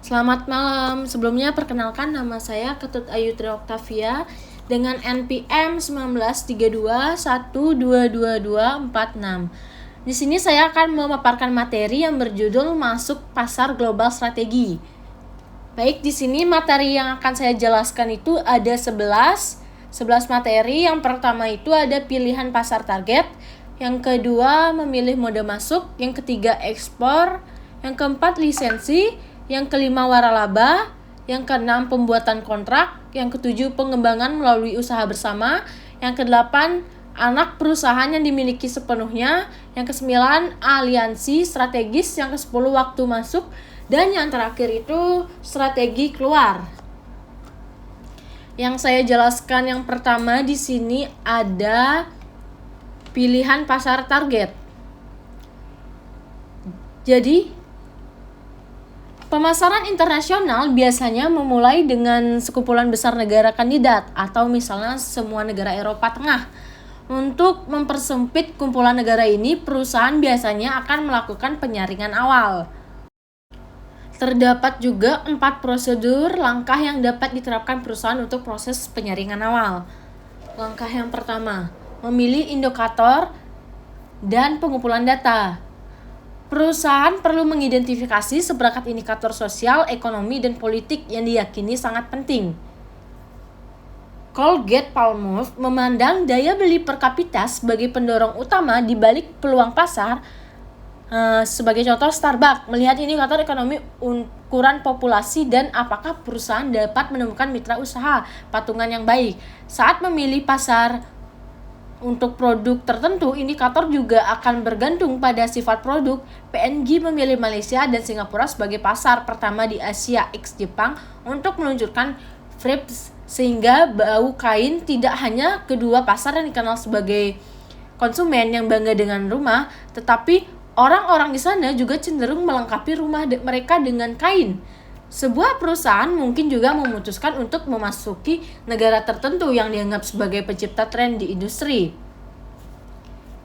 Selamat malam. Sebelumnya perkenalkan nama saya Ketut Ayu Tri Oktavia dengan NPM 1932122246. Di sini saya akan memaparkan materi yang berjudul Masuk Pasar Global Strategi. Baik, di sini materi yang akan saya jelaskan itu ada 11 materi. Yang pertama itu ada pilihan pasar target, yang kedua memilih mode masuk, yang ketiga ekspor, yang keempat lisensi, yang kelima waralaba, yang keenam pembuatan kontrak, yang ketujuh pengembangan melalui usaha bersama, yang kedelapan anak perusahaan yang dimiliki sepenuhnya, yang kesembilan aliansi strategis, yang kesepuluh waktu masuk, dan yang terakhir itu strategi keluar. Yang saya jelaskan yang pertama di sini ada pilihan pasar target. Jadi, pemasaran internasional biasanya memulai dengan sekumpulan besar negara kandidat atau misalnya semua negara Eropa Tengah. Untuk mempersempit kumpulan negara ini, perusahaan biasanya akan melakukan penyaringan awal. Terdapat juga 4 prosedur langkah yang dapat diterapkan perusahaan untuk proses penyaringan awal. Langkah yang pertama, memilih indikator dan pengumpulan data. Perusahaan perlu mengidentifikasi seperangkat indikator sosial, ekonomi, dan politik yang diyakini sangat penting. Colgate-Palmolive memandang daya beli per kapita sebagai pendorong utama di balik peluang pasar. Sebagai contoh, Starbucks melihat indikator ekonomi, ukuran populasi, dan apakah perusahaan dapat menemukan mitra usaha patungan yang baik. Saat memilih pasar untuk produk tertentu, indikator juga akan bergantung pada sifat produk. P&G memilih Malaysia dan Singapura sebagai pasar pertama di Asia x Jepang untuk meluncurkan Philips, sehingga bau kain tidak hanya kedua pasar yang dikenal sebagai konsumen yang bangga dengan rumah, tetapi orang-orang di sana juga cenderung melengkapi rumah mereka dengan kain. Sebuah perusahaan mungkin juga memutuskan untuk memasuki negara tertentu yang dianggap sebagai pencipta tren di industri.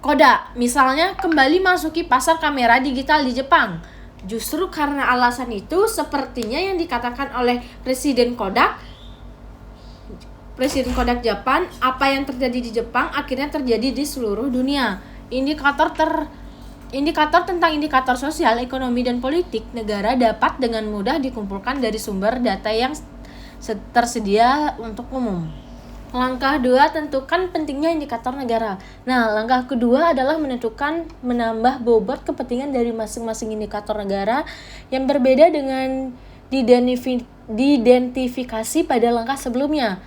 Kodak, misalnya, kembali masuki pasar kamera digital di Jepang. Justru karena alasan itu, sepertinya yang dikatakan oleh Presiden Kodak Jepang, apa yang terjadi di Jepang akhirnya terjadi di seluruh dunia. Indikator tentang indikator sosial, ekonomi, dan politik negara dapat dengan mudah dikumpulkan dari sumber data yang tersedia untuk umum. Langkah 2, tentukan pentingnya indikator negara. Nah, langkah kedua adalah menambah bobot kepentingan dari masing-masing indikator negara yang berbeda dengan diidentifikasi pada langkah sebelumnya.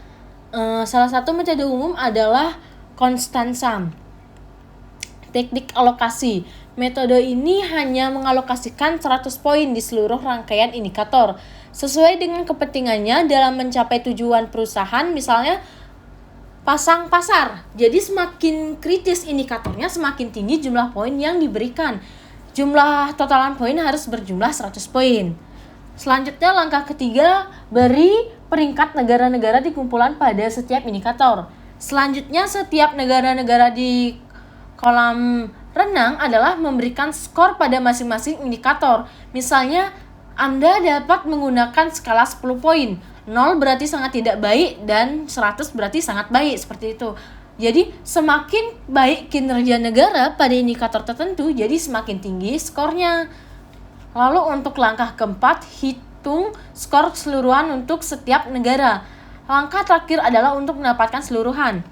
Salah satu metode umum adalah constant sum, teknik alokasi. Metode ini hanya mengalokasikan 100 poin di seluruh rangkaian indikator sesuai dengan kepentingannya dalam mencapai tujuan perusahaan, misalnya pasang pasar. Jadi semakin kritis indikatornya, semakin tinggi jumlah poin yang diberikan. Jumlah totalan poin harus berjumlah 100 poin. Selanjutnya, langkah ketiga, beri peringkat negara-negara di kumpulan pada setiap indikator. Selanjutnya, setiap negara-negara di kolam renang adalah memberikan skor pada masing-masing indikator. Misalnya, Anda dapat menggunakan skala 10 poin. 0 berarti sangat tidak baik dan 100 berarti sangat baik, seperti itu. Jadi, semakin baik kinerja negara pada indikator tertentu, jadi semakin tinggi skornya. Lalu untuk langkah keempat, hitung skor keseluruhan untuk setiap negara. Langkah terakhir adalah untuk mendapatkan seluruhan.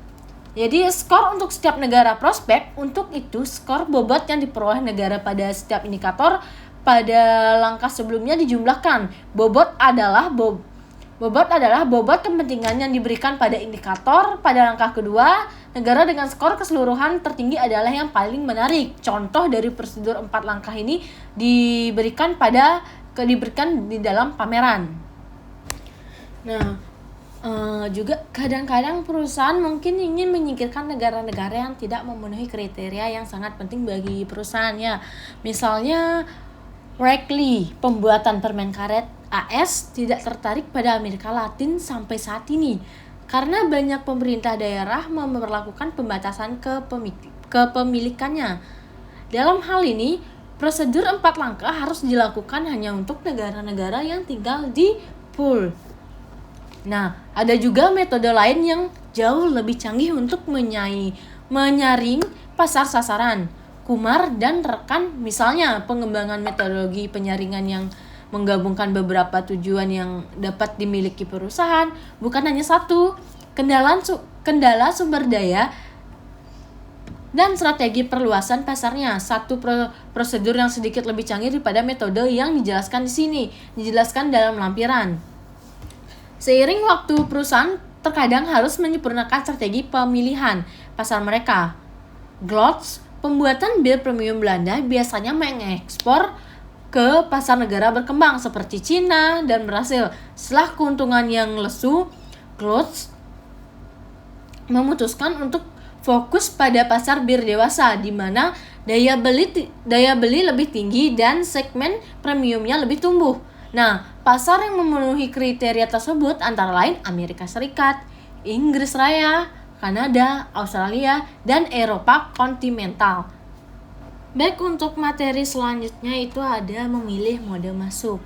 Jadi skor untuk setiap negara prospek, untuk itu skor bobot yang diperoleh negara pada setiap indikator pada langkah sebelumnya dijumlahkan. Bobot adalah bobot kepentingan yang diberikan pada indikator. Pada langkah kedua, negara dengan skor keseluruhan tertinggi adalah yang paling menarik. Contoh dari prosedur 4 langkah ini diberikan di dalam pameran. Nah, juga kadang-kadang perusahaan mungkin ingin menyingkirkan negara-negara yang tidak memenuhi kriteria yang sangat penting bagi perusahaannya. Misalnya, Wrigley, pembuatan permen karet AS, tidak tertarik pada Amerika Latin sampai saat ini karena banyak pemerintah daerah memperlakukan pembatasan kepemilikannya. Dalam hal ini, Prosedur 4 langkah harus dilakukan hanya untuk negara-negara yang tinggal di pool. Nah, ada juga metode lain yang jauh lebih canggih untuk menyaring pasar sasaran. Kumar dan rekan, misalnya pengembangan metodologi penyaringan yang menggabungkan beberapa tujuan yang dapat dimiliki perusahaan, bukan hanya satu. Kendala sumber daya dan strategi perluasan pasarnya. Satu prosedur yang sedikit lebih canggih daripada metode yang dijelaskan di sini, dijelaskan dalam lampiran. Seiring waktu, perusahaan terkadang harus menyempurnakan strategi pemilihan pasar mereka. Glotz, pembuatan bir premium Belanda, biasanya mengekspor ke pasar negara berkembang seperti Cina dan Brasil. Setelah keuntungan yang lesu, Glotz memutuskan untuk fokus pada pasar bir dewasa, di mana daya beli lebih tinggi dan segmen premiumnya lebih tumbuh. Nah, pasar yang memenuhi kriteria tersebut antara lain Amerika Serikat, Inggris Raya, Kanada, Australia, dan Eropa kontinental. Baik, untuk materi selanjutnya itu ada memilih mode masuk.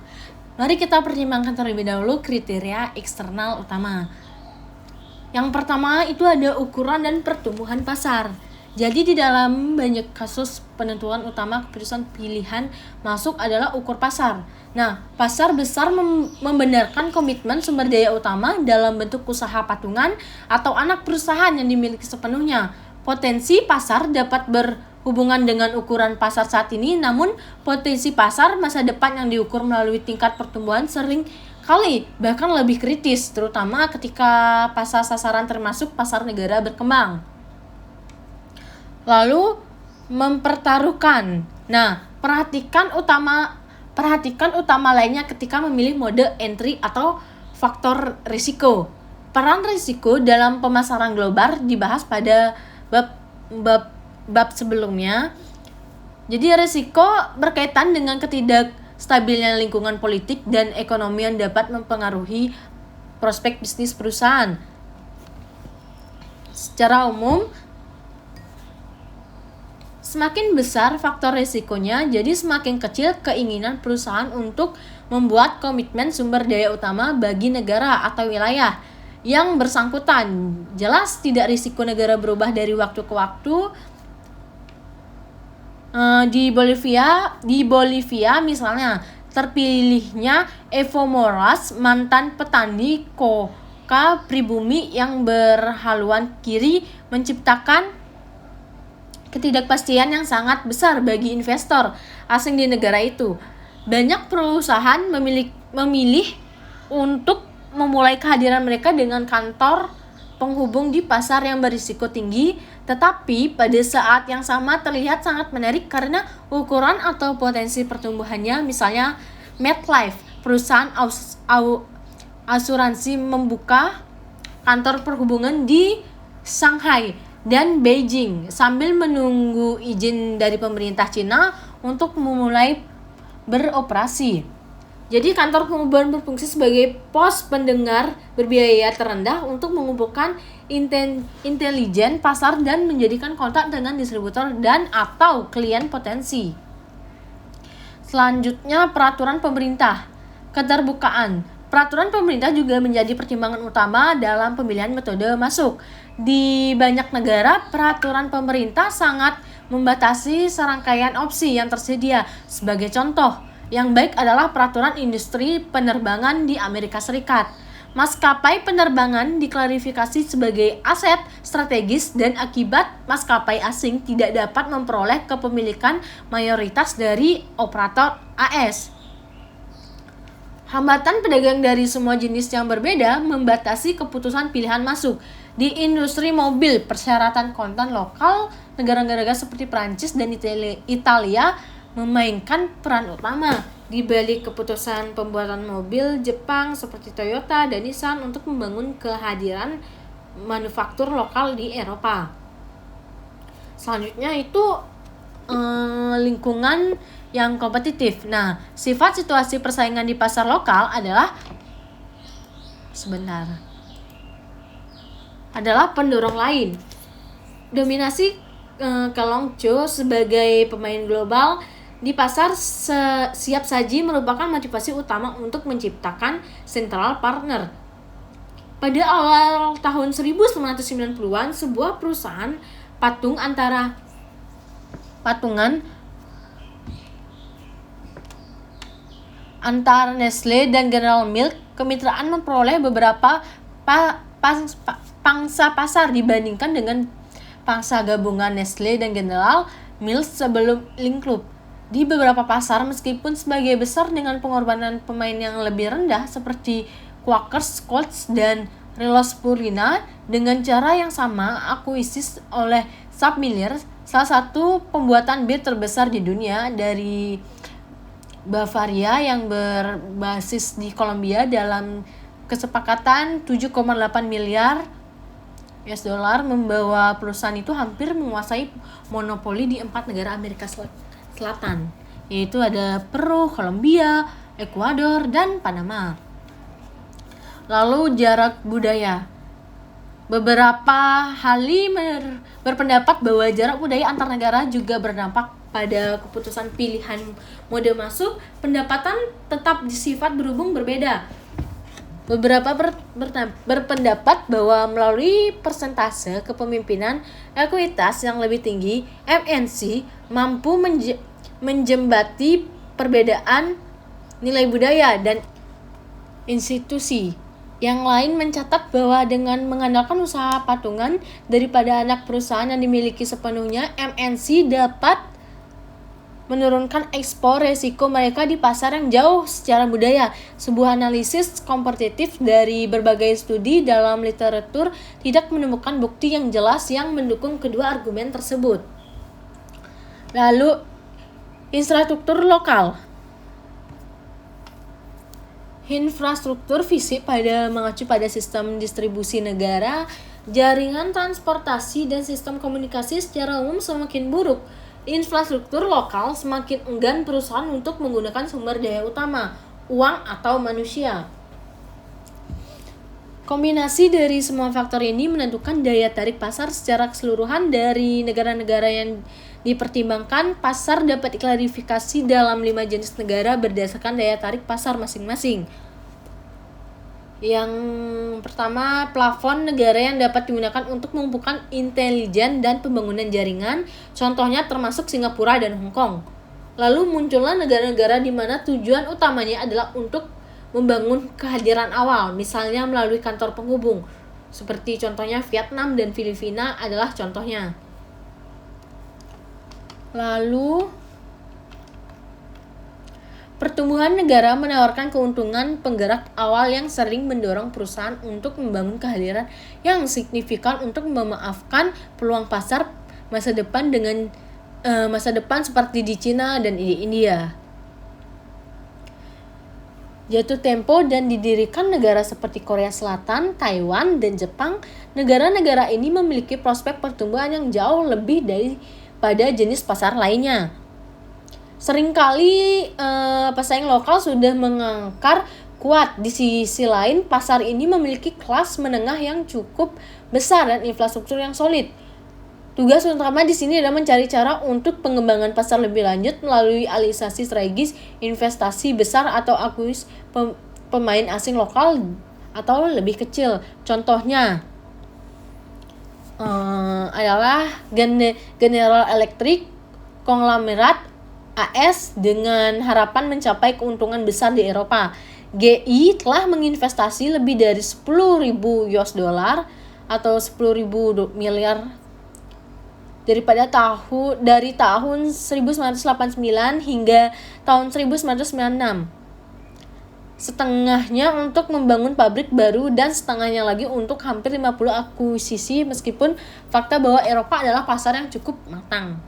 Mari kita pertimbangkan terlebih dahulu kriteria eksternal utama. Yang pertama itu ada ukuran dan pertumbuhan pasar. Jadi di dalam banyak kasus penentuan utama keputusan pilihan masuk adalah ukur pasar. Nah, pasar besar membenarkan komitmen sumber daya utama dalam bentuk usaha patungan atau anak perusahaan yang dimiliki sepenuhnya. Potensi pasar dapat berhubungan dengan ukuran pasar saat ini, namun potensi pasar masa depan yang diukur melalui tingkat pertumbuhan sering kali bahkan lebih kritis, terutama ketika pasar sasaran termasuk pasar negara berkembang. Lalu mempertaruhkan. Nah, perhatikan utama lainnya ketika memilih mode entry atau faktor risiko. Peran risiko dalam pemasaran global dibahas pada bab sebelumnya. Jadi risiko berkaitan dengan ketidakstabilan lingkungan politik dan ekonomi yang dapat mempengaruhi prospek bisnis perusahaan. Secara umum, semakin besar faktor risikonya, jadi semakin kecil keinginan perusahaan untuk membuat komitmen sumber daya utama bagi negara atau wilayah yang bersangkutan. Jelas tidak risiko negara berubah dari waktu ke waktu. Di Bolivia misalnya, terpilihnya Evo Morales, mantan petani coca pribumi yang berhaluan kiri, menciptakan ketidakpastian yang sangat besar bagi investor asing di negara itu. Banyak perusahaan memilih untuk memulai kehadiran mereka dengan kantor penghubung di pasar yang berisiko tinggi, tetapi pada saat yang sama terlihat sangat menarik karena ukuran atau potensi pertumbuhannya. Misalnya MetLife, perusahaan asuransi, membuka kantor perhubungan di Shanghai dan Beijing sambil menunggu izin dari pemerintah Cina untuk memulai beroperasi. Jadi kantor pengumpulan berfungsi sebagai pos pendengar berbiaya terendah untuk mengumpulkan intelijen pasar dan menjadikan kontak dengan distributor dan atau klien potensi. Selanjutnya, peraturan pemerintah. Keterbukaan. Peraturan pemerintah juga menjadi pertimbangan utama dalam pemilihan metode masuk. Di banyak negara, peraturan pemerintah sangat membatasi serangkaian opsi yang tersedia. Sebagai contoh, yang baik adalah peraturan industri penerbangan di Amerika Serikat. Maskapai penerbangan diklarifikasi sebagai aset strategis dan akibat maskapai asing tidak dapat memperoleh kepemilikan mayoritas dari operator AS. Hambatan pedagang dari semua jenis yang berbeda membatasi keputusan pilihan masuk. Di industri mobil, persyaratan konten lokal negara-negara seperti Prancis dan Italia memainkan peran utama. Di balik keputusan pembuatan mobil Jepang seperti Toyota dan Nissan untuk membangun kehadiran manufaktur lokal di Eropa. Selanjutnya itu lingkungan yang kompetitif. Nah, sifat situasi persaingan di pasar lokal adalah pendorong lain. Dominasi Kelongco sebagai pemain global di pasar siap saji merupakan motivasi utama untuk menciptakan central partner. Pada awal tahun 1990-an, sebuah perusahaan patungan antara Nestle dan General Milk, kemitraan memperoleh beberapa pangsa pasar dibandingkan dengan pangsa gabungan Nestle dan General Milk sebelum Link Club. Di beberapa pasar, meskipun sebagai besar dengan pengorbanan pemain yang lebih rendah seperti Quakers, Scotts, dan Relos Purina, dengan cara yang sama akuisisi oleh SABMiller, salah satu pembuatan bir terbesar di dunia dari Bavaria yang berbasis di Kolombia dalam kesepakatan 7,8 miliar US dollar membawa perusahaan itu hampir menguasai monopoli di 4 negara Amerika Selatan, yaitu ada Peru, Kolombia, Ekuador, dan Panama. Lalu jarak budaya. Beberapa ahli berpendapat bahwa jarak budaya antar negara juga berdampak pada keputusan pilihan mode masuk. Pendapatan tetap sifat berhubung berbeda. Beberapa berpendapat bahwa melalui persentase kepemimpinan ekuitas yang lebih tinggi, MNC mampu menjembati perbedaan nilai budaya dan institusi. Yang lain mencatat bahwa dengan mengandalkan usaha patungan daripada anak perusahaan yang dimiliki sepenuhnya, MNC dapat menurunkan ekspor resiko mereka di pasar yang jauh secara budaya. Sebuah analisis kompetitif dari berbagai studi dalam literatur tidak menemukan bukti yang jelas yang mendukung kedua argumen tersebut. Lalu, infrastruktur lokal. Infrastruktur fisik mengacu pada sistem distribusi negara, jaringan transportasi, dan sistem komunikasi secara umum semakin buruk. Infrastruktur lokal semakin enggan perusahaan untuk menggunakan sumber daya utama, uang atau manusia. Kombinasi dari semua faktor ini menentukan daya tarik pasar secara keseluruhan. Dari negara-negara yang dipertimbangkan, pasar dapat diklarifikasi dalam 5 jenis negara berdasarkan daya tarik pasar masing-masing. Yang pertama, plafon negara yang dapat digunakan untuk mengumpulkan intelijen dan pembangunan jaringan, contohnya termasuk Singapura dan Hong Kong. Lalu muncullah negara-negara di mana tujuan utamanya adalah untuk membangun kehadiran awal, misalnya melalui kantor penghubung, seperti contohnya Vietnam dan Filipina adalah contohnya. Lalu, pertumbuhan negara menawarkan keuntungan penggerak awal yang sering mendorong perusahaan untuk membangun kehadiran yang signifikan untuk memaafkan peluang pasar masa depan seperti di Cina dan di India. Jatuh tempo dan didirikan negara seperti Korea Selatan, Taiwan, dan Jepang. Negara-negara ini memiliki prospek pertumbuhan yang jauh lebih daripada jenis pasar lainnya. Seringkali pesaing lokal sudah mengangkar kuat. Di sisi lain, pasar ini memiliki kelas menengah yang cukup besar dan infrastruktur yang solid. Tugas utama di sini adalah mencari cara untuk pengembangan pasar lebih lanjut melalui alisasi strategis, investasi besar atau akuisisi pemain asing lokal atau lebih kecil. Contohnya adalah General Electric, konglomerat AS dengan harapan mencapai keuntungan besar di Eropa. GI telah menginvestasi lebih dari 10.000 US dollar atau 10.000 miliar dari tahun 1989 hingga tahun 1996. Setengahnya untuk membangun pabrik baru dan setengahnya lagi untuk hampir 50 akuisisi, meskipun fakta bahwa Eropa adalah pasar yang cukup matang.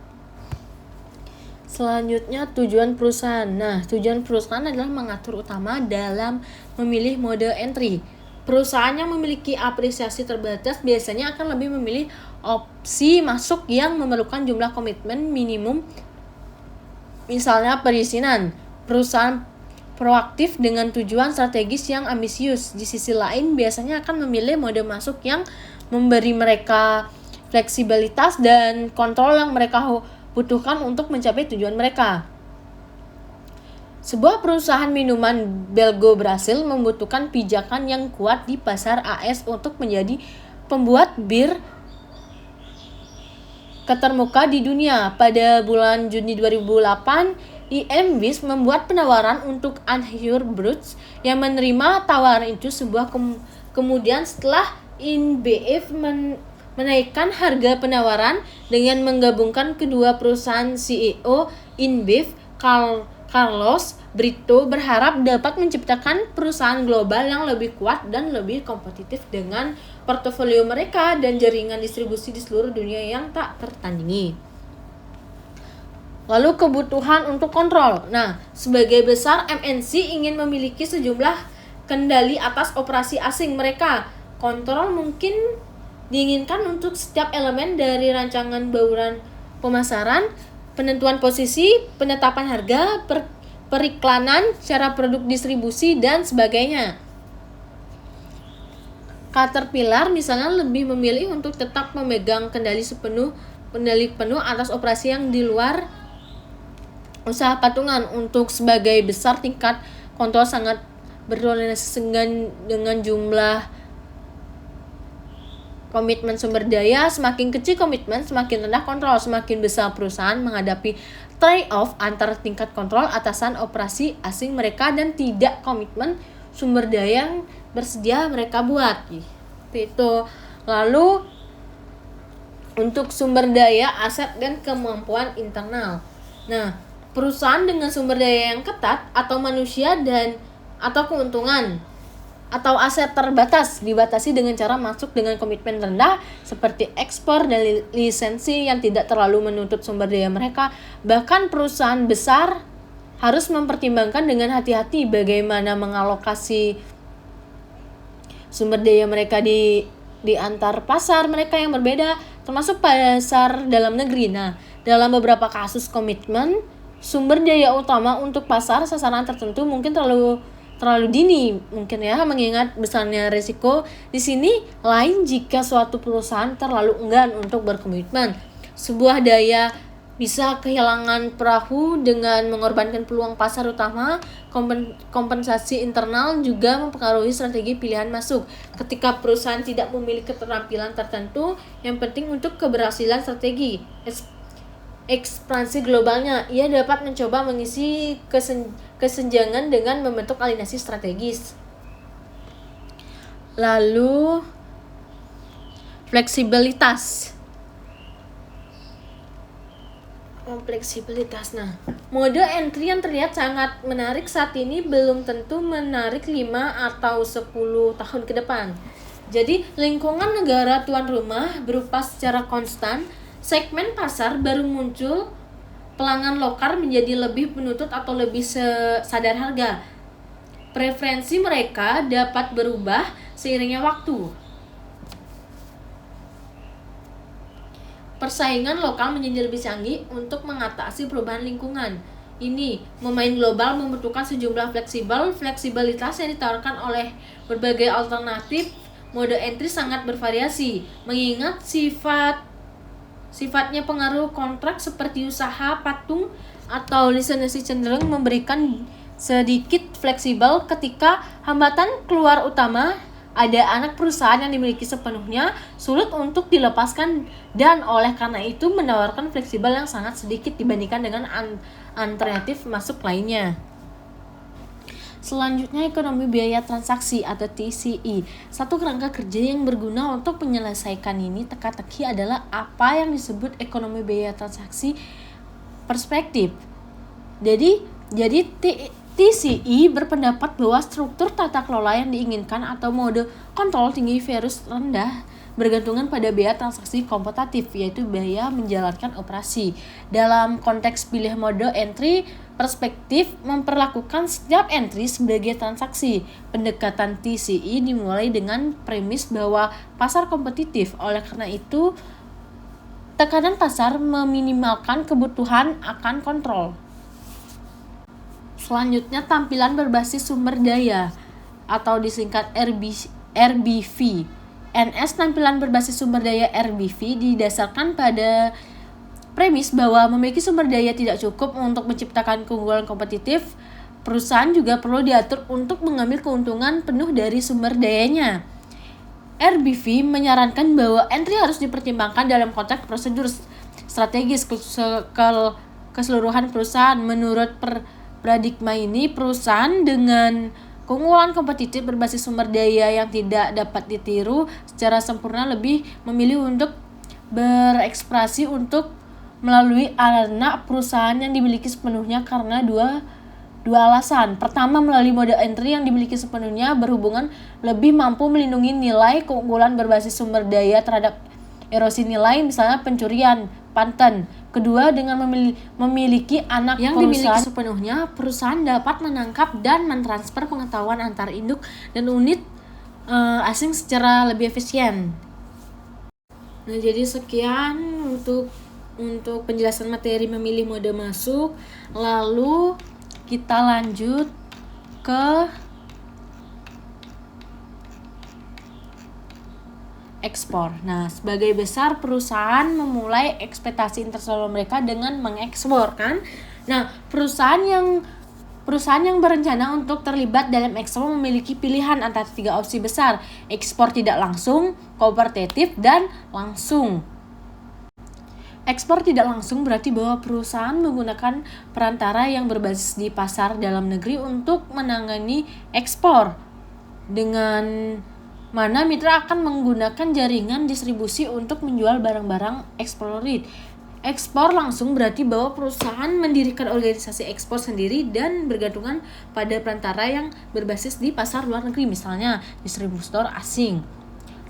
Selanjutnya, tujuan perusahaan. Nah, tujuan perusahaan adalah mengatur utama dalam memilih mode entry. Perusahaan yang memiliki apresiasi terbatas biasanya akan lebih memilih opsi masuk yang memerlukan jumlah komitmen minimum, misalnya perizinan. Perusahaan proaktif dengan tujuan strategis yang ambisius, di sisi lain, biasanya akan memilih mode masuk yang memberi mereka fleksibilitas dan kontrol yang mereka butuhkan untuk mencapai tujuan mereka. Sebuah perusahaan minuman Belgo berhasil membutuhkan pijakan yang kuat di pasar AS untuk menjadi pembuat bir ketermuka di dunia. Pada bulan Juni 2008, IMBIS membuat penawaran untuk Anheuser-Busch yang menerima tawaran itu. Kemudian setelah InBev menaikkan harga penawaran dengan menggabungkan kedua perusahaan, CEO InBev Carlos Brito berharap dapat menciptakan perusahaan global yang lebih kuat dan lebih kompetitif dengan portofolio mereka dan jaringan distribusi di seluruh dunia yang tak tertandingi. Lalu kebutuhan untuk kontrol. Nah, sebagai besar MNC ingin memiliki sejumlah kendali atas operasi asing mereka. Kontrol mungkin diinginkan untuk setiap elemen dari rancangan bauran pemasaran, penentuan posisi, penetapan harga, periklanan, cara produk distribusi, dan sebagainya. Caterpillar misalnya lebih memilih untuk tetap memegang kendali penuh atas operasi yang di luar usaha patungan. Untuk sebagai besar, tingkat kontrol sangat berkorelasi dengan jumlah komitmen sumber daya. Semakin kecil komitmen, semakin rendah kontrol. Semakin besar perusahaan menghadapi trade-off antara tingkat kontrol atasan operasi asing mereka dan tidak komitmen sumber daya yang bersedia mereka buat. Itu. Lalu untuk sumber daya, aset, dan kemampuan internal. Nah, perusahaan dengan sumber daya yang ketat atau manusia atau keuntungan atau aset terbatas dibatasi dengan cara masuk dengan komitmen rendah seperti ekspor dan lisensi yang tidak terlalu menuntut sumber daya mereka. Bahkan perusahaan besar harus mempertimbangkan dengan hati-hati bagaimana mengalokasi sumber daya mereka di antar pasar mereka yang berbeda, termasuk pasar dalam negeri. Nah, dalam beberapa kasus komitmen sumber daya utama untuk pasar sasaran tertentu mungkin terlalu dini mungkin ya, mengingat besarnya risiko di sini. Lain jika suatu perusahaan terlalu enggan untuk berkomitmen, sebuah daya bisa kehilangan perahu dengan mengorbankan peluang pasar utama. Kompensasi internal juga mempengaruhi strategi pilihan masuk. Ketika perusahaan tidak memiliki keterampilan tertentu yang penting untuk keberhasilan strategi ekspansi globalnya, ia dapat mencoba mengisi kesenjangan dengan membentuk aliansi strategis. Lalu fleksibilitas. Nah, mode entry yang terlihat sangat menarik saat ini belum tentu menarik 5 atau 10 tahun ke depan. Jadi, lingkungan negara tuan rumah berupa secara konstan, segmen pasar baru muncul, pelanggan lokal menjadi lebih penuntut atau lebih sadar harga. Preferensi mereka dapat berubah seiringnya waktu. Persaingan lokal menjadi lebih canggih untuk mengatasi perubahan lingkungan. Ini, pemain global membutuhkan sejumlah fleksibilitas yang ditawarkan oleh berbagai alternatif. Mode entry sangat bervariasi, mengingat sifatnya pengaruh kontrak seperti usaha patung atau lisensi cenderung memberikan sedikit fleksibel ketika hambatan keluar utama ada anak perusahaan yang dimiliki sepenuhnya sulit untuk dilepaskan dan oleh karena itu menawarkan fleksibel yang sangat sedikit dibandingkan dengan alternatif masuk lainnya. Selanjutnya, ekonomi biaya transaksi atau TCE. Satu kerangka kerja yang berguna untuk menyelesaikan ini teka-teki adalah apa yang disebut ekonomi biaya transaksi perspektif. Jadi TCE berpendapat bahwa struktur tata kelola yang diinginkan atau mode kontrol tinggi versus rendah bergantungan pada biaya transaksi kompetitif, yaitu biaya menjalankan operasi. Dalam konteks pilih mode entry, perspektif memperlakukan setiap entry sebagai transaksi. Pendekatan TCE dimulai dengan premis bahwa pasar kompetitif. Oleh karena itu, tekanan pasar meminimalkan kebutuhan akan kontrol. Selanjutnya, tampilan berbasis sumber daya atau disingkat RBV. NS tampilan berbasis sumber daya RBV didasarkan pada premis bahwa memiliki sumber daya tidak cukup untuk menciptakan keunggulan kompetitif. Perusahaan juga perlu diatur untuk mengambil keuntungan penuh dari sumber dayanya. RBV menyarankan bahwa entry harus dipertimbangkan dalam konteks prosedur strategis keseluruhan perusahaan. Menurut paradigma ini, perusahaan dengan keunggulan kompetitif berbasis sumber daya yang tidak dapat ditiru secara sempurna lebih memilih untuk berekspresi untuk melalui anak perusahaan yang dimiliki sepenuhnya karena dua alasan. Pertama, melalui mode entry yang dimiliki sepenuhnya berhubungan lebih mampu melindungi nilai keunggulan berbasis sumber daya terhadap erosi nilai, misalnya pencurian paten. Kedua, dengan memiliki anak yang dimiliki sepenuhnya, perusahaan dapat menangkap dan mentransfer pengetahuan antar induk dan unit asing secara lebih efisien. Nah, jadi sekian untuk penjelasan materi memilih mode masuk. Lalu kita lanjut ke ekspor. Nah, sebagai besar perusahaan memulai ekspektasi internasional mereka dengan mengekspor, kan? Nah, perusahaan yang berencana untuk terlibat dalam ekspor memiliki pilihan antara 3 opsi besar: ekspor tidak langsung, kooperatif, dan langsung. Ekspor tidak langsung berarti bahwa perusahaan menggunakan perantara yang berbasis di pasar dalam negeri untuk menangani ekspor, dengan mana mitra akan menggunakan jaringan distribusi untuk menjual barang-barang eksporit. Ekspor langsung berarti bahwa perusahaan mendirikan organisasi ekspor sendiri dan bergantungan pada perantara yang berbasis di pasar luar negeri, misalnya distributor asing.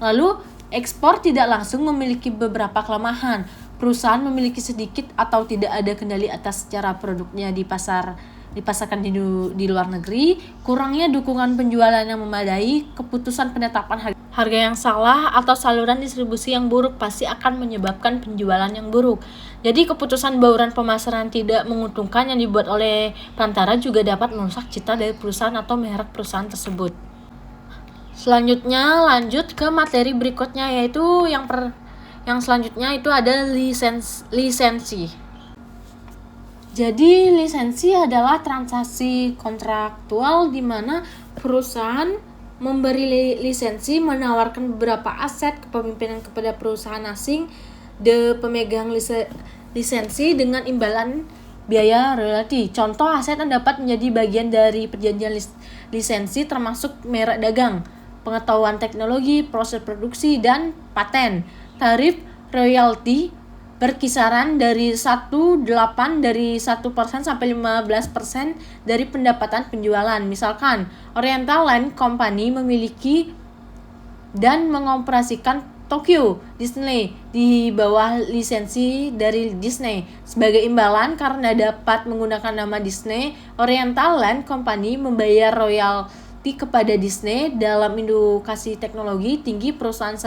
Lalu, ekspor tidak langsung memiliki beberapa kelemahan. Perusahaan memiliki sedikit atau tidak ada kendali atas cara produknya dipasarkan di luar negeri, kurangnya dukungan penjualan yang memadai, keputusan penetapan harga yang salah, atau saluran distribusi yang buruk pasti akan menyebabkan penjualan yang buruk. Jadi keputusan bauran pemasaran tidak menguntungkan yang dibuat oleh perantara juga dapat merusak citra dari perusahaan atau merek perusahaan tersebut. Selanjutnya lanjut ke materi berikutnya, yaitu yang selanjutnya itu ada lisensi. Jadi lisensi adalah transaksi kontraktual di mana perusahaan memberi lisensi menawarkan beberapa aset kepemimpinan kepada perusahaan asing pemegang lisensi dengan imbalan biaya royalti. Contoh aset yang dapat menjadi bagian dari perjanjian lisensi termasuk merek dagang, pengetahuan teknologi, proses produksi, dan paten. Tarif royalti berkisaran dari 1% sampai 15% dari pendapatan penjualan. Misalkan, Oriental Land Company memiliki dan mengoperasikan Tokyo Disney di bawah lisensi dari Disney. Sebagai imbalan karena dapat menggunakan nama Disney, Oriental Land Company membayar royalti kepada Disney. Dalam indukasi teknologi tinggi, perusahaan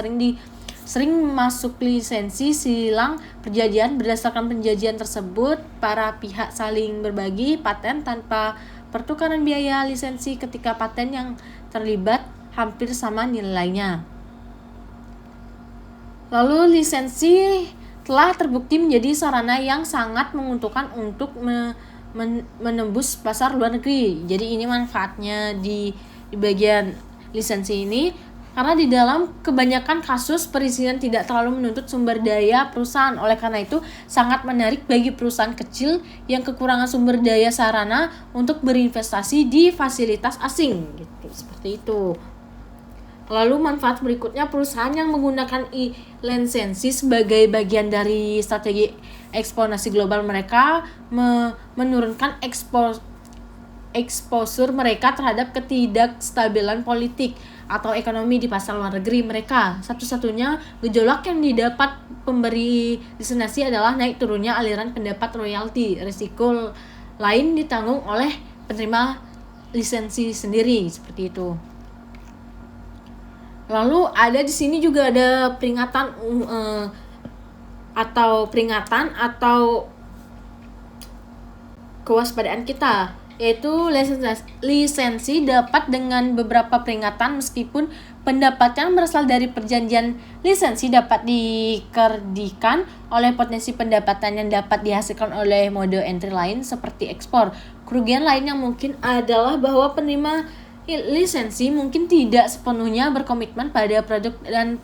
sering masuk lisensi silang perjanjian. Berdasarkan perjanjian tersebut, para pihak saling berbagi paten tanpa pertukaran biaya lisensi ketika paten yang terlibat hampir sama nilainya. Lalu lisensi telah terbukti menjadi sarana yang sangat menguntungkan untuk menembus pasar luar negeri. Jadi ini manfaatnya di bagian lisensi ini. Karena di dalam kebanyakan kasus perizinan tidak terlalu menuntut sumber daya perusahaan. Oleh karena itu sangat menarik bagi perusahaan kecil yang kekurangan sumber daya sarana untuk berinvestasi di fasilitas asing gitu, seperti itu. Lalu manfaat berikutnya, perusahaan yang menggunakan lisensi sebagai bagian dari strategi ekspansi global mereka menurunkan exposure mereka terhadap ketidakstabilan politik atau ekonomi di pasar luar negeri mereka. Satu-satunya gejolak yang didapat pemberi lisensi adalah naik turunnya aliran pendapat royalti. Risiko lain ditanggung oleh penerima lisensi sendiri, seperti itu. Lalu ada di sini juga ada peringatan atau kewaspadaan kita. yaitu lisensi dapat dengan beberapa peringatan meskipun pendapatan berasal dari perjanjian lisensi dapat dikerdikan oleh potensi pendapatan yang dapat dihasilkan oleh mode entry lain seperti ekspor. Kerugian lain yang mungkin adalah bahwa penerima lisensi mungkin tidak sepenuhnya berkomitmen pada produk dan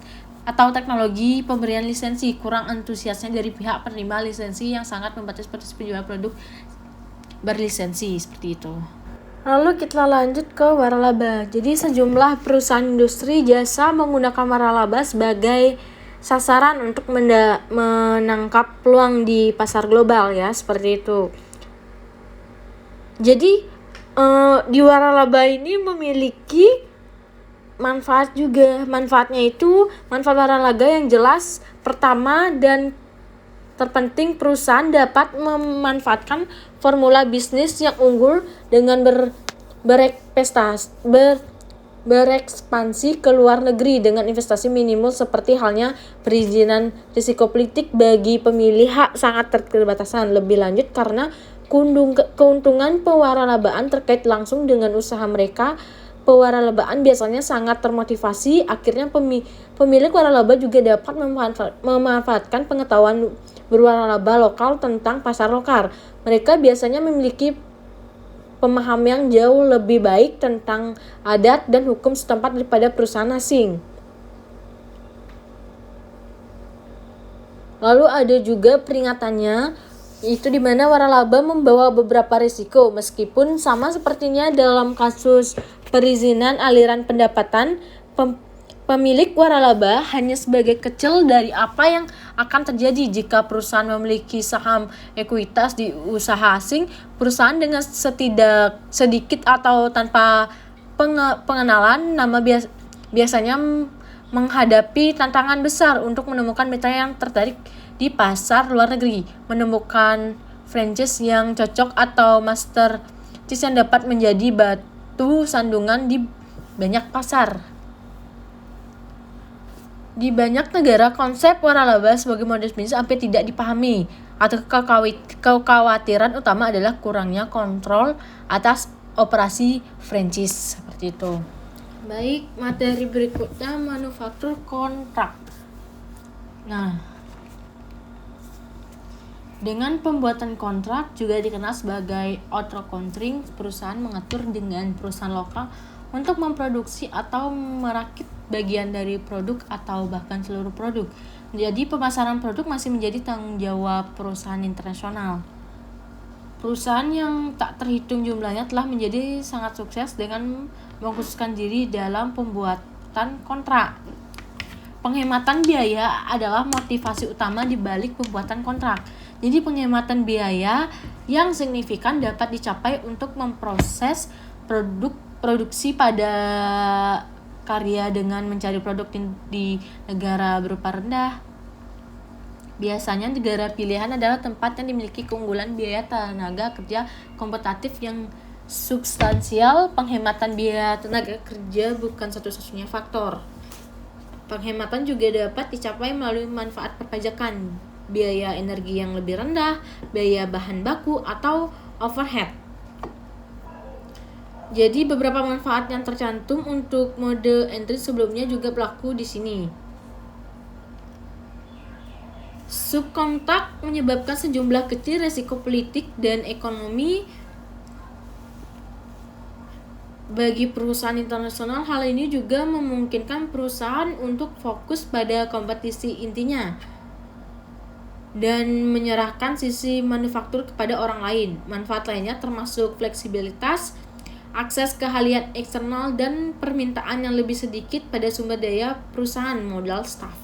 atau teknologi pemberian lisensi, kurang antusiasnya dari pihak penerima lisensi yang sangat membatasi potensi penjualan produk berlisensi seperti itu. Lalu kita lanjut ke waralaba. Jadi sejumlah perusahaan industri jasa menggunakan waralaba sebagai sasaran untuk menangkap peluang di pasar global ya, seperti itu. Jadi di waralaba ini memiliki manfaat juga. Manfaatnya itu manfaat waralaba yang jelas. Pertama dan terpenting, perusahaan dapat memanfaatkan formula bisnis yang unggul dengan berekspansi ke luar negeri dengan investasi minimal, seperti halnya perizinan. Risiko politik bagi pemilih hak sangat keterbatasan. Lebih lanjut, karena keuntungan pewaralabaan terkait langsung dengan usaha mereka, pewaralabaan biasanya sangat termotivasi. Akhirnya pemilik waralaba juga dapat memanfaatkan pengetahuan berwaralaba lokal tentang pasar lokal. Mereka biasanya memiliki pemahaman yang jauh lebih baik tentang adat dan hukum setempat daripada perusahaan asing. Lalu ada juga peringatannya, itu di mana waralaba membawa beberapa risiko. Meskipun sama sepertinya dalam kasus perizinan aliran pendapatan, pemilik waralaba hanya sebagai kecil dari apa yang akan terjadi jika perusahaan memiliki saham ekuitas di usaha asing. Perusahaan dengan sedikit atau tanpa pengenalan nama biasanya menghadapi tantangan besar untuk menemukan mitra yang tertarik di pasar luar negeri, menemukan franchise yang cocok atau master yang dapat menjadi batu sandungan di banyak pasar. Di banyak negara, konsep waralaba sebagai modus bisnis hampir tidak dipahami, atau kekhawatiran utama adalah kurangnya kontrol atas operasi franchise, seperti itu. Baik, materi berikutnya manufaktur kontrak. Nah, dengan pembuatan kontrak juga dikenal sebagai outsourcing, perusahaan mengatur dengan perusahaan lokal untuk memproduksi atau merakit bagian dari produk atau bahkan seluruh produk. Jadi pemasaran produk masih menjadi tanggung jawab perusahaan internasional. Perusahaan yang tak terhitung jumlahnya telah menjadi sangat sukses dengan mengkhususkan diri dalam pembuatan kontrak. Penghematan biaya adalah motivasi utama di balik pembuatan kontrak. Jadi penghematan biaya yang signifikan dapat dicapai untuk memproses produksi pada karya dengan mencari produk di negara berupa rendah. Biasanya negara pilihan adalah tempat yang dimiliki keunggulan biaya tenaga kerja kompetitif yang substansial. Penghematan biaya tenaga kerja bukan satu-satunya faktor. Penghematan juga dapat dicapai melalui manfaat perpajakan, biaya energi yang lebih rendah, biaya bahan baku, atau overhead. Jadi beberapa manfaat yang tercantum untuk mode entry sebelumnya juga berlaku di sini. Subkontrak menyebabkan sejumlah kecil resiko politik dan ekonomi bagi perusahaan internasional. Hal ini juga memungkinkan perusahaan untuk fokus pada kompetisi intinya dan menyerahkan sisi manufaktur kepada orang lain. Manfaat lainnya termasuk fleksibilitas, akses keahlian eksternal, dan permintaan yang lebih sedikit pada sumber daya perusahaan, modal staff.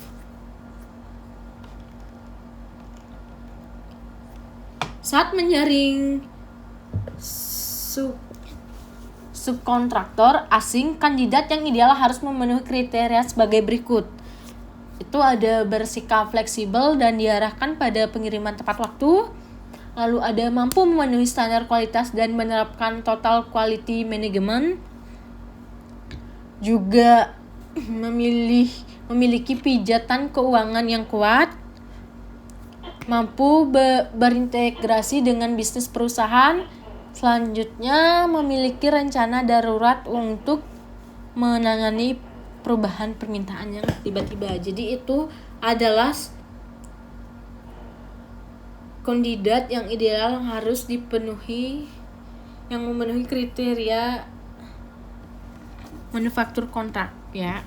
Saat menyaring subkontraktor asing, kandidat yang ideal harus memenuhi kriteria sebagai berikut. Itu ada bersikap fleksibel dan diarahkan pada pengiriman tepat waktu. Lalu ada mampu memenuhi standar kualitas dan menerapkan total quality management. Juga memiliki pijatan keuangan yang kuat. Mampu berintegrasi dengan bisnis perusahaan. Selanjutnya, memiliki rencana darurat untuk menangani perubahan permintaan yang tiba-tiba. Jadi itu adalah kandidat yang ideal harus dipenuhi, yang memenuhi kriteria manufaktur kontrak ya.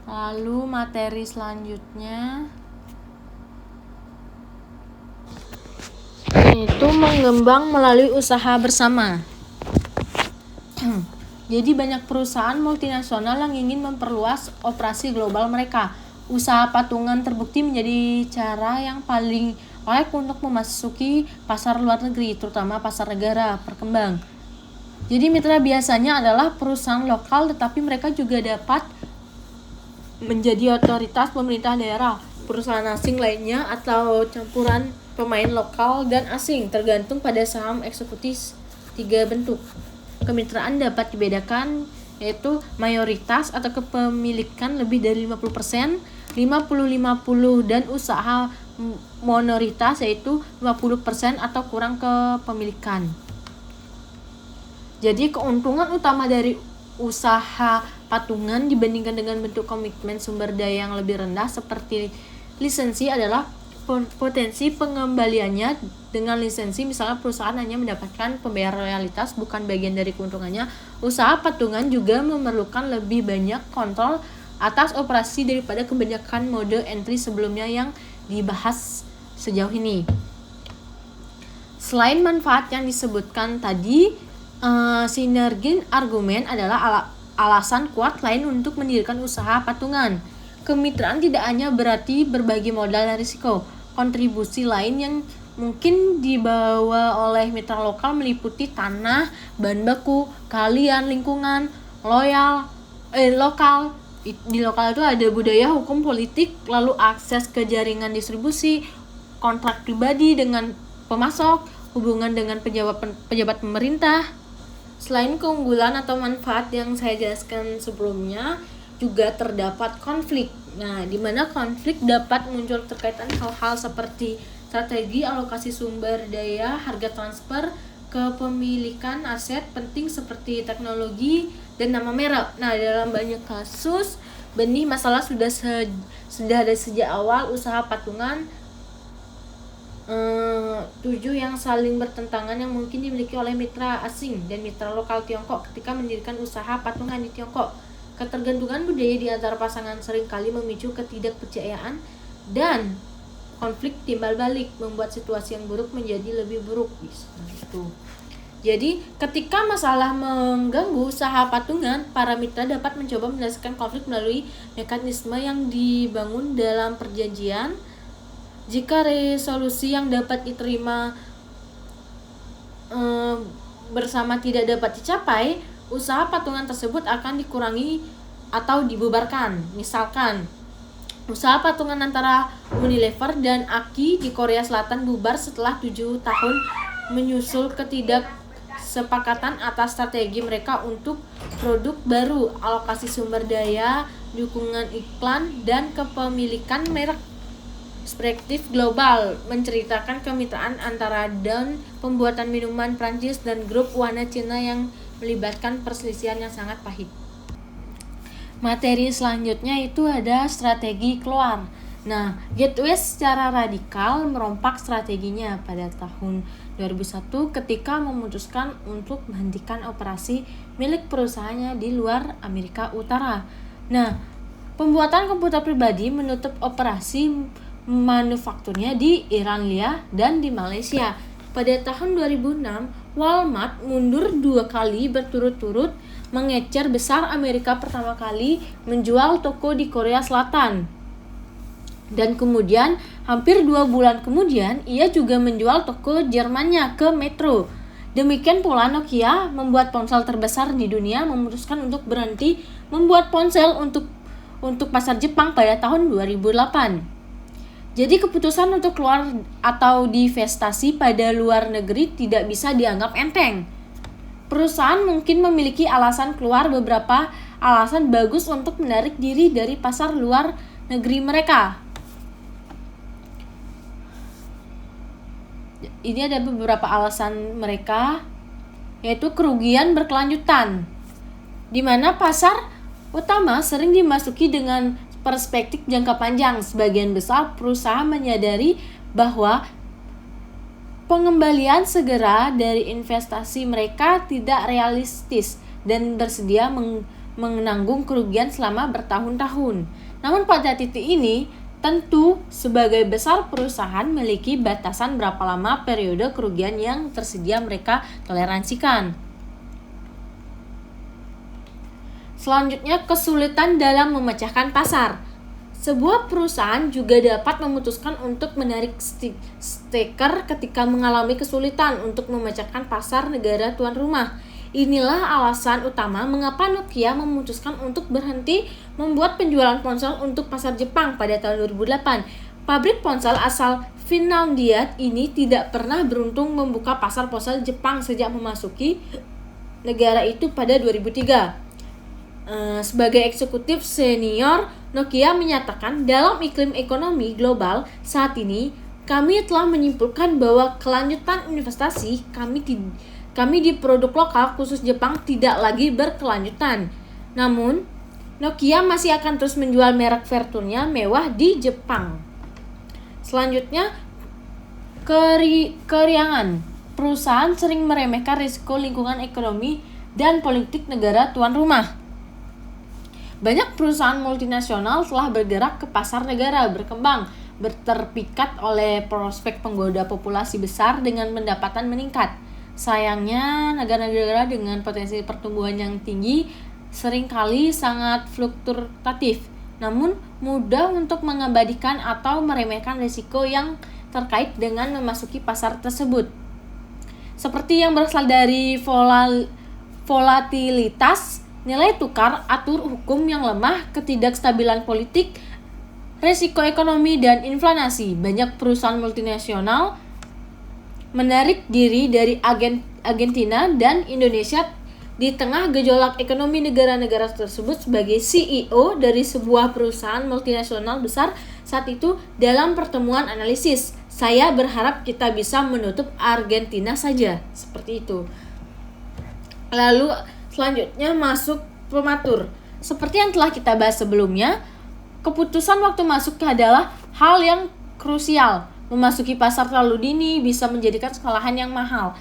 Lalu materi selanjutnya itu mengembang melalui usaha bersama. Jadi banyak perusahaan multinasional yang ingin memperluas operasi global mereka. Usaha patungan terbukti menjadi cara yang paling baik untuk memasuki pasar luar negeri, terutama pasar negara berkembang. Jadi mitra biasanya adalah perusahaan lokal, tetapi mereka juga dapat menjadi otoritas pemerintah daerah, perusahaan asing lainnya, atau campuran pemain lokal dan asing, tergantung pada saham eksekutif. 3 bentuk kemitraan dapat dibedakan, yaitu mayoritas atau kepemilikan lebih dari 50%, 50-50, dan usaha minoritas yaitu 50% atau kurang kepemilikan. Jadi keuntungan utama dari usaha patungan dibandingkan dengan bentuk komitmen sumber daya yang lebih rendah seperti lisensi adalah potensi pengembaliannya. Dengan lisensi, misalnya perusahaan hanya mendapatkan pembayaran royalitas, bukan bagian dari keuntungannya. Usaha patungan juga memerlukan lebih banyak kontrol atas operasi daripada kebanyakan mode entry sebelumnya yang dibahas sejauh ini. Selain manfaat yang disebutkan tadi, sinergi argumen adalah alasan kuat lain untuk mendirikan usaha patungan. Kemitraan tidak hanya berarti berbagi modal dan risiko. Kontribusi lain yang mungkin dibawa oleh mitra lokal meliputi tanah, bahan baku, keahlian, lingkungan, lokal. Di lokal itu ada budaya, hukum, politik, lalu akses ke jaringan distribusi, kontrak pribadi dengan pemasok, hubungan dengan pejabat pemerintah. Selain keunggulan atau manfaat yang saya jelaskan sebelumnya, juga terdapat konflik. Nah, di mana konflik dapat muncul terkaitan hal-hal seperti strategi alokasi sumber daya, harga transfer, kepemilikan aset penting seperti teknologi dan nama merek. Nah, dalam banyak kasus, benih masalah sudah ada sejak awal usaha patungan. 7 yang saling bertentangan yang mungkin dimiliki oleh mitra asing dan mitra lokal Tiongkok ketika mendirikan usaha patungan di Tiongkok. Ketergantungan budaya di antara pasangan seringkali memicu ketidakpercayaan dan konflik timbal balik, membuat situasi yang buruk menjadi lebih buruk. Gitu. Jadi, ketika masalah mengganggu usaha patungan, para mitra dapat mencoba menyelesaikan konflik melalui mekanisme yang dibangun dalam perjanjian. Jika resolusi yang dapat diterima bersama tidak dapat dicapai, usaha patungan tersebut akan dikurangi atau dibubarkan. Misalkan, usaha patungan antara Unilever dan Aki di Korea Selatan bubar setelah 7 tahun menyusul ketidaksepakatan atas strategi mereka untuk produk baru, alokasi sumber daya, dukungan iklan, dan kepemilikan merek. Perspektif global menceritakan kemitraan antara Danone, pembuatan minuman Prancis, dan grup warna Cina yang melibatkan perselisihan yang sangat pahit. Materi selanjutnya itu ada strategi keluar. Nah, Gateway secara radikal merompak strateginya pada tahun 2001 ketika memutuskan untuk menghentikan operasi milik perusahaannya di luar Amerika Utara. Nah, pembuatan komputer pribadi menutup operasi manufakturnya di Irlandia dan di Malaysia. Pada tahun 2006, Walmart mundur 2 kali berturut-turut, mengecer besar Amerika pertama kali menjual toko di Korea Selatan. Dan kemudian, hampir 2 bulan kemudian, ia juga menjual toko Jermannya ke Metro. Demikian pula Nokia, membuat ponsel terbesar di dunia, memutuskan untuk berhenti membuat ponsel untuk pasar Jepang pada tahun 2008. Jadi keputusan untuk keluar atau divestasi pada luar negeri tidak bisa dianggap enteng. Perusahaan mungkin memiliki alasan keluar, beberapa alasan bagus untuk menarik diri dari pasar luar negeri mereka. Ini ada beberapa alasan mereka. yaitu kerugian berkelanjutan, di mana pasar utama sering dimasuki dengan perspektif jangka panjang. Sebagian besar perusahaan menyadari bahwa pengembalian segera dari investasi mereka tidak realistis dan bersedia menanggung kerugian selama bertahun-tahun. Namun pada titik ini, tentu sebagai besar perusahaan memiliki batasan berapa lama periode kerugian yang tersedia mereka toleransikan. Selanjutnya, kesulitan dalam memecahkan pasar. Sebuah perusahaan juga dapat memutuskan untuk menarik stiker ketika mengalami kesulitan untuk memecahkan pasar negara tuan rumah. Inilah alasan utama mengapa Nokia memutuskan untuk berhenti membuat penjualan ponsel untuk pasar Jepang pada tahun 2008. Pabrik ponsel asal Finlandia ini tidak pernah beruntung membuka pasar ponsel Jepang sejak memasuki negara itu pada 2003. Sebagai eksekutif senior, Nokia menyatakan, dalam iklim ekonomi global saat ini, kami telah menyimpulkan bahwa kelanjutan investasi kami di produk lokal khusus Jepang tidak lagi berkelanjutan. Namun, Nokia masih akan terus menjual merek Vertunya mewah di Jepang. Selanjutnya, keriangan. Perusahaan sering meremehkan risiko lingkungan ekonomi dan politik negara tuan rumah. Banyak perusahaan multinasional telah bergerak ke pasar negara berkembang, terpikat oleh prospek penggoda populasi besar dengan pendapatan meningkat. Sayangnya, negara-negara dengan potensi pertumbuhan yang tinggi seringkali sangat fluktuatif, namun mudah untuk mengabaikan atau meremehkan risiko yang terkait dengan memasuki pasar tersebut. Seperti yang berasal dari volatilitas nilai tukar, atur hukum yang lemah, ketidakstabilan politik, risiko ekonomi, dan inflasi. Banyak perusahaan multinasional menarik diri dari Argentina dan Indonesia di tengah gejolak ekonomi negara-negara tersebut. Sebagai CEO dari sebuah perusahaan multinasional besar saat itu, dalam pertemuan analisis, saya berharap kita bisa menutup Argentina saja. Seperti itu. Lalu selanjutnya masuk prematur. Seperti yang telah kita bahas sebelumnya, keputusan waktu masuk adalah hal yang krusial. Memasuki pasar terlalu dini bisa menjadikan kesalahan yang mahal.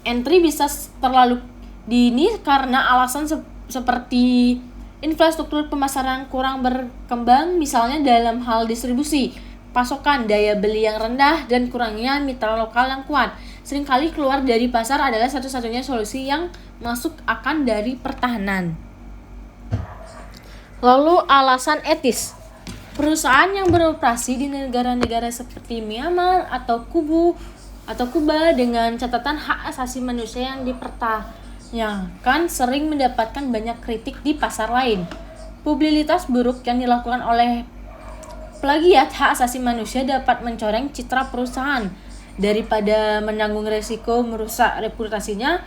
Entry bisa terlalu dini karena alasan seperti infrastruktur pemasaran kurang berkembang, misalnya dalam hal distribusi, pasokan, daya beli yang rendah, dan kurangnya mitra lokal yang kuat. Seringkali keluar dari pasar adalah satu-satunya solusi yang masuk akan dari pertahanan. Lalu alasan etis. Perusahaan yang beroperasi di negara-negara seperti Myanmar atau Kuba dengan catatan hak asasi manusia yang dipertanyakan sering mendapatkan banyak kritik di pasar lain. Publisitas buruk yang dilakukan oleh plagiat hak asasi manusia dapat mencoreng citra perusahaan. Daripada menanggung resiko merusak reputasinya,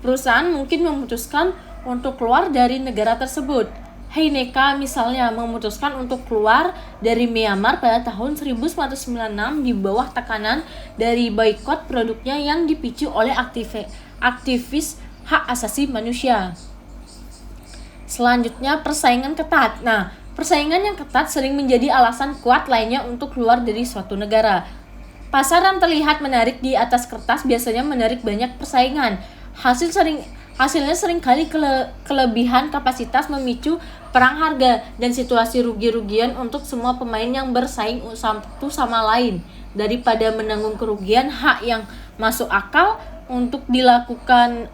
perusahaan mungkin memutuskan untuk keluar dari negara tersebut. Heineken misalnya memutuskan untuk keluar dari Myanmar pada tahun 1996 di bawah tekanan dari boikot produknya yang dipicu oleh aktivis hak asasi manusia. Selanjutnya, persaingan ketat. Nah, persaingan yang ketat sering menjadi alasan kuat lainnya untuk keluar dari suatu negara. Pasar yang terlihat menarik di atas kertas biasanya menarik banyak persaingan. Hasilnya seringkali kelebihan kapasitas memicu perang harga dan situasi rugi-rugian untuk semua pemain yang bersaing satu sama lain. Daripada menanggung kerugian, hak yang masuk akal untuk dilakukan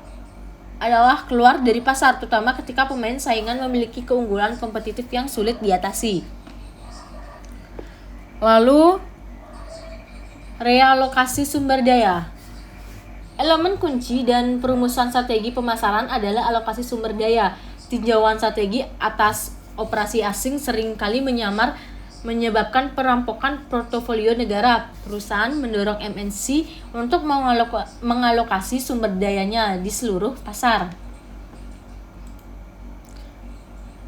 adalah keluar dari pasar, terutama ketika pemain saingan memiliki keunggulan kompetitif yang sulit diatasi. Lalu, realokasi sumber daya. Elemen kunci dan perumusan strategi pemasaran adalah alokasi sumber daya. Tinjauan strategi atas operasi asing seringkali menyebabkan perampokan portofolio negara. Perusahaan mendorong MNC untuk mengalokasi sumber dayanya di seluruh pasar.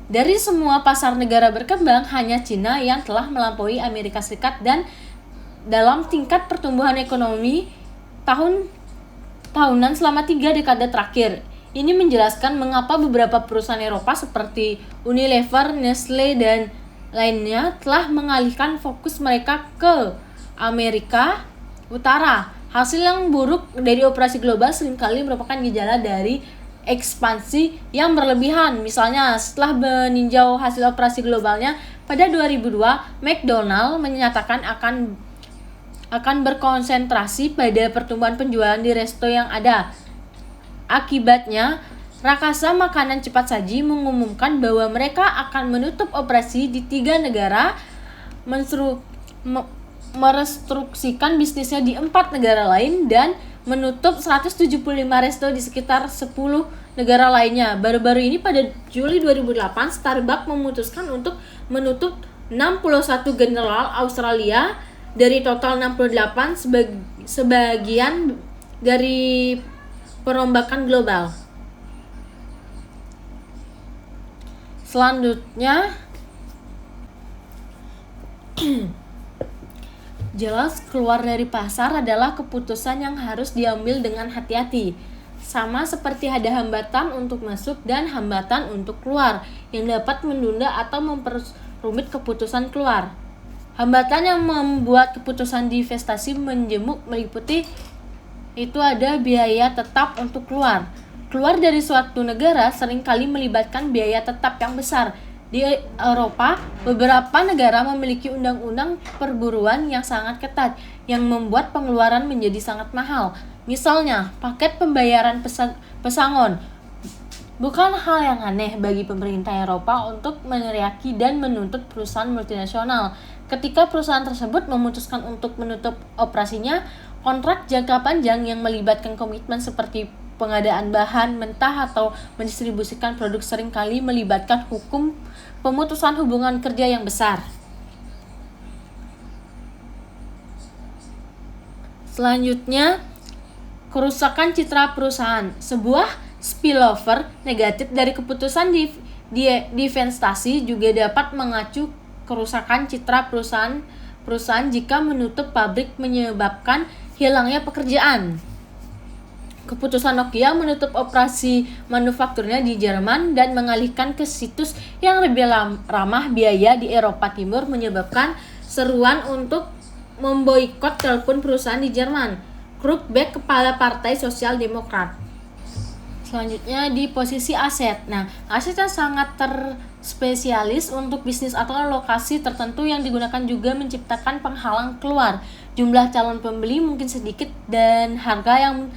Dari semua pasar negara berkembang, hanya Cina yang telah melampaui Amerika Serikat dan dalam tingkat pertumbuhan ekonomi tahun tahunan selama 3 dekade terakhir. Ini menjelaskan mengapa beberapa perusahaan Eropa seperti Unilever, Nestle, dan lainnya telah mengalihkan fokus mereka ke Amerika Utara. Hasil yang buruk dari operasi global seringkali merupakan gejala dari ekspansi yang berlebihan. Misalnya, setelah meninjau hasil operasi globalnya pada 2002, McDonald menyatakan akan berkonsentrasi pada pertumbuhan penjualan di resto yang ada. Akibatnya, Rakasa Makanan Cepat Saji mengumumkan bahwa mereka akan menutup operasi di 3 negara, merestruksikan bisnisnya di 4 negara lain, dan menutup 175 resto di sekitar 10 negara lainnya. Baru-baru ini pada Juli 2008, Starbucks memutuskan untuk menutup 61 general Australia dari total 68 sebagian dari perombakan global. Selanjutnya, jelas keluar dari pasar adalah keputusan yang harus diambil dengan hati-hati. Sama seperti ada hambatan untuk masuk dan hambatan untuk keluar yang dapat menunda atau memperumit keputusan keluar. Hambatan yang membuat keputusan divestasi menjemuk meliputi itu ada biaya tetap untuk keluar. Keluar dari suatu negara seringkali melibatkan biaya tetap yang besar. Di Eropa, beberapa negara memiliki undang-undang perburuan yang sangat ketat yang membuat pengeluaran menjadi sangat mahal. Misalnya, paket pembayaran pesangon. Bukan hal yang aneh bagi pemerintah Eropa untuk meneriaki dan menuntut perusahaan multinasional. Ketika perusahaan tersebut memutuskan untuk menutup operasinya, kontrak jangka panjang yang melibatkan komitmen seperti pengadaan bahan mentah atau mendistribusikan produk seringkali melibatkan hukum pemutusan hubungan kerja yang besar. Selanjutnya, kerusakan citra perusahaan. Sebuah spillover negatif dari keputusan divestasi juga dapat mengacu kerusakan citra perusahaan jika menutup pabrik menyebabkan hilangnya pekerjaan. Keputusan Nokia menutup operasi manufakturnya di Jerman dan mengalihkan ke situs yang lebih ramah biaya di Eropa Timur menyebabkan seruan untuk memboikot telepon perusahaan di Jerman. Krugbeck, kepala Partai Sosial Demokrat. Selanjutnya di posisi aset. Nah, aset yang sangat terspesialis untuk bisnis atau lokasi tertentu yang digunakan juga menciptakan penghalang keluar. Jumlah calon pembeli mungkin sedikit dan harga yang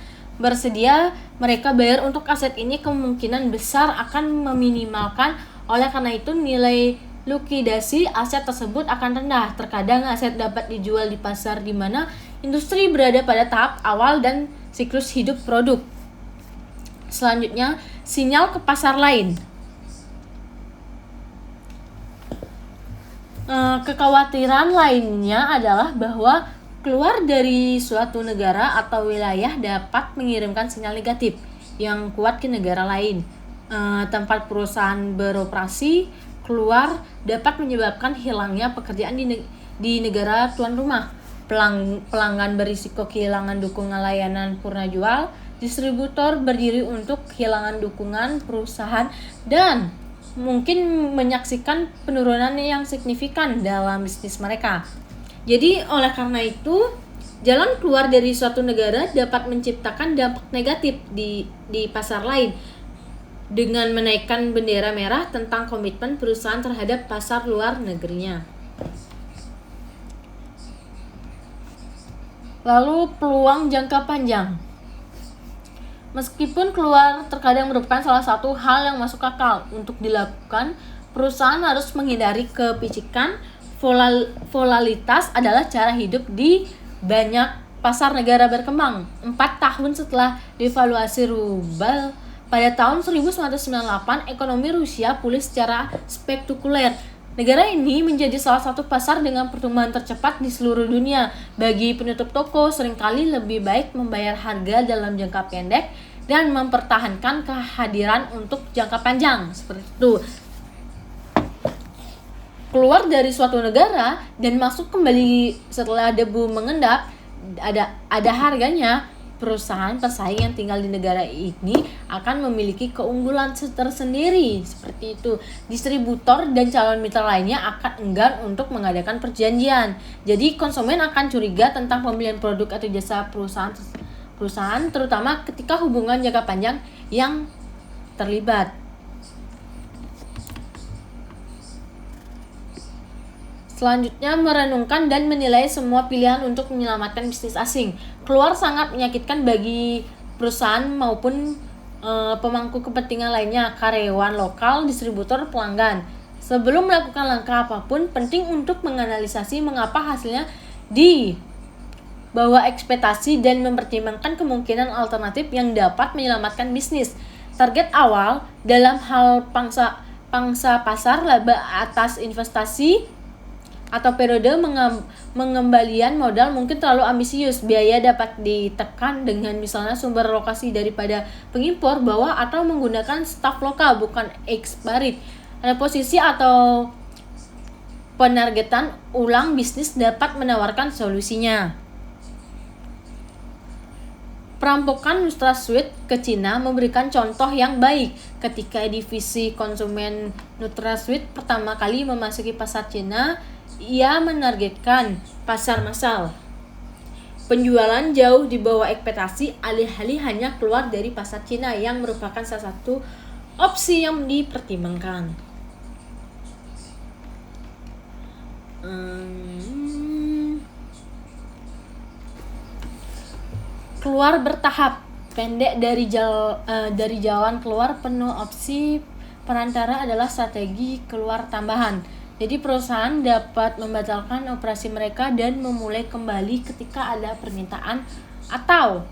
bersedia mereka bayar untuk aset ini kemungkinan besar akan meminimalkan. Oleh karena itu, nilai likuidasi aset tersebut akan rendah. Terkadang aset dapat dijual di pasar di mana industri berada pada tahap awal dan siklus hidup produk. Selanjutnya, sinyal ke pasar lain. Kekhawatiran lainnya adalah bahwa keluar dari suatu negara atau wilayah dapat mengirimkan sinyal negatif yang kuat ke negara lain. Tempat perusahaan beroperasi keluar dapat menyebabkan hilangnya pekerjaan di negara tuan rumah. Pelanggan berisiko kehilangan dukungan layanan purna jual. Distributor berdiri untuk kehilangan dukungan perusahaan dan mungkin menyaksikan penurunan yang signifikan dalam bisnis mereka. Jadi oleh karena itu, jalan keluar dari suatu negara dapat menciptakan dampak negatif di pasar lain dengan menaikkan bendera merah tentang komitmen perusahaan terhadap pasar luar negerinya. Lalu peluang jangka panjang. Meskipun keluar terkadang merupakan salah satu hal yang masuk akal untuk dilakukan, perusahaan harus menghindari kepicikan. Volatilitas adalah cara hidup di banyak pasar negara berkembang. 4 tahun setelah devaluasi rubel pada tahun 1998, ekonomi Rusia pulih secara spektakuler. Negara ini menjadi salah satu pasar dengan pertumbuhan tercepat di seluruh dunia. Bagi penutup toko, seringkali lebih baik membayar harga dalam jangka pendek dan mempertahankan kehadiran untuk jangka panjang. Seperti itu. Keluar dari suatu negara dan masuk kembali setelah debu mengendap ada harganya. perusahaan pesaing yang tinggal di negara ini akan memiliki keunggulan tersendiri. Seperti itu. Distributor dan calon mitra lainnya akan enggan untuk mengadakan perjanjian. Jadi konsumen akan curiga tentang pembelian produk atau jasa perusahaan terutama ketika hubungan jangka panjang yang terlibat. Selanjutnya, merenungkan dan menilai semua pilihan untuk menyelamatkan bisnis asing. Keluar sangat menyakitkan bagi perusahaan maupun pemangku kepentingan lainnya, karyawan lokal, distributor, pelanggan. Sebelum melakukan langkah apapun, penting untuk menganalisasi mengapa hasilnya di bawah ekspektasi dan mempertimbangkan kemungkinan alternatif yang dapat menyelamatkan bisnis. Target awal dalam hal pangsa pasar, laba atas investasi, atau periode pengembalian modal mungkin terlalu ambisius. Biaya dapat ditekan dengan misalnya sumber lokasi daripada pengimpor, bawa atau menggunakan staf lokal bukan expatriate. Reposisi atau penargetan ulang bisnis dapat menawarkan solusinya. Perampokan NutraSweet ke Cina memberikan contoh yang baik. Ketika divisi konsumen NutraSweet pertama kali memasuki pasar Cina, ia menargetkan pasar massal. Penjualan jauh di bawah ekspektasi, alih-alih hanya keluar dari pasar Cina yang merupakan salah satu opsi yang dipertimbangkan. Keluar bertahap, pendek dari jalan keluar penuh opsi perantara adalah strategi keluar tambahan. Jadi perusahaan dapat membatalkan operasi mereka dan memulai kembali ketika ada permintaan atau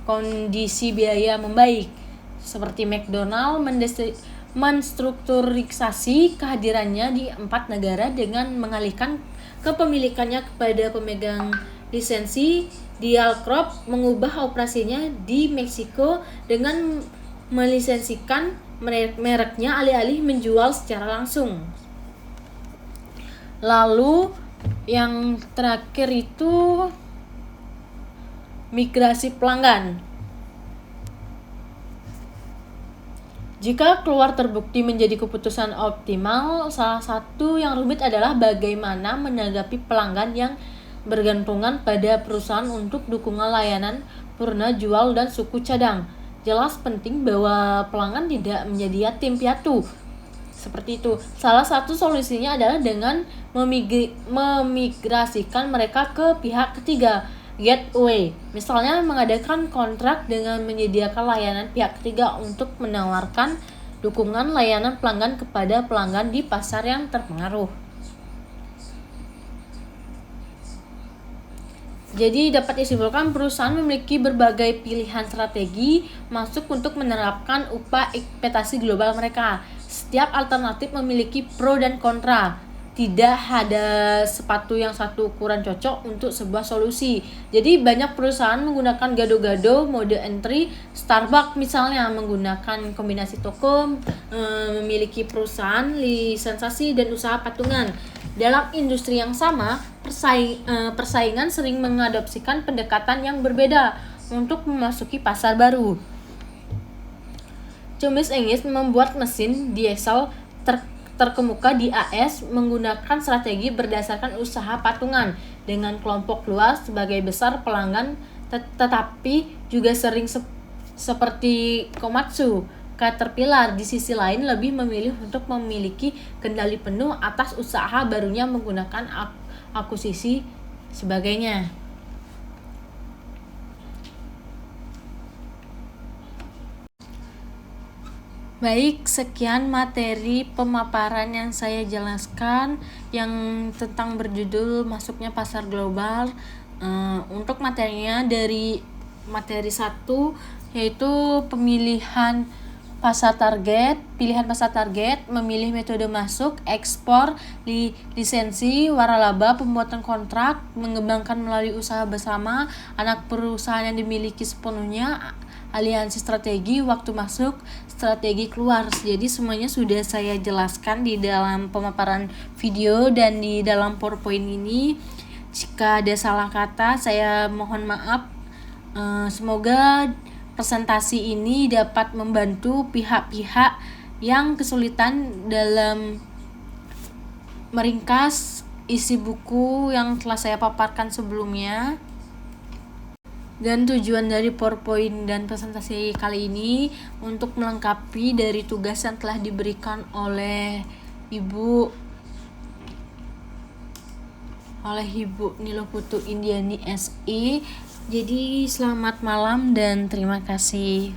kondisi biaya membaik. Seperti McDonald menstrukturisasi kehadirannya di 4 negara dengan mengalihkan kepemilikannya kepada pemegang lisensi. Dial Crop mengubah operasinya di Meksiko dengan melisensikan mereknya alih-alih menjual secara langsung. Lalu yang terakhir itu migrasi pelanggan. Jika keluar terbukti menjadi keputusan optimal, salah satu yang rumit adalah bagaimana menanggapi pelanggan yang bergantungan pada perusahaan untuk dukungan layanan purna jual dan suku cadang. Jelas penting bahwa pelanggan tidak menjadi yatim piatu. Seperti itu. Salah satu solusinya adalah dengan memigrasikan mereka ke pihak ketiga, gateway. Misalnya mengadakan kontrak dengan menyediakan layanan pihak ketiga untuk menawarkan dukungan layanan pelanggan kepada pelanggan di pasar yang terpengaruh. Jadi dapat disimpulkan perusahaan memiliki berbagai pilihan strategi masuk untuk menerapkan upah ekspektasi global mereka. Setiap alternatif memiliki pro dan kontra. Tidak ada sepatu yang satu ukuran cocok untuk sebuah solusi. Jadi banyak perusahaan menggunakan gado-gado, mode entry. Starbucks misalnya menggunakan kombinasi toko, memiliki perusahaan, lisensi, dan usaha patungan. Dalam industri yang sama, persaingan sering mengadopsikan pendekatan yang berbeda untuk memasuki pasar baru. Cummins Inc. membuat mesin diesel terkemuka di AS menggunakan strategi berdasarkan usaha patungan dengan kelompok luas sebagai besar pelanggan, tetapi juga sering seperti Komatsu. Caterpillar di sisi lain lebih memilih untuk memiliki kendali penuh atas usaha barunya menggunakan akuisisi sebagainya. Baik, sekian materi pemaparan yang saya jelaskan yang tentang berjudul masuknya pasar global. Untuk materinya dari materi 1 yaitu pilihan pasar target, memilih metode masuk, ekspor, lisensi, waralaba, pembuatan kontrak, mengembangkan melalui usaha bersama, anak perusahaan yang dimiliki sepenuhnya, aliansi strategi, waktu masuk, strategi keluar. Jadi semuanya sudah saya jelaskan di dalam pemaparan video dan di dalam PowerPoint ini. Jika ada salah kata, saya mohon maaf. Semoga presentasi ini dapat membantu pihak-pihak yang kesulitan dalam meringkas isi buku yang telah saya paparkan sebelumnya. Dan tujuan dari PowerPoint dan presentasi kali ini untuk melengkapi dari tugas yang telah diberikan oleh Ibu Nilo Putu Indiani SI. Jadi selamat malam dan terima kasih.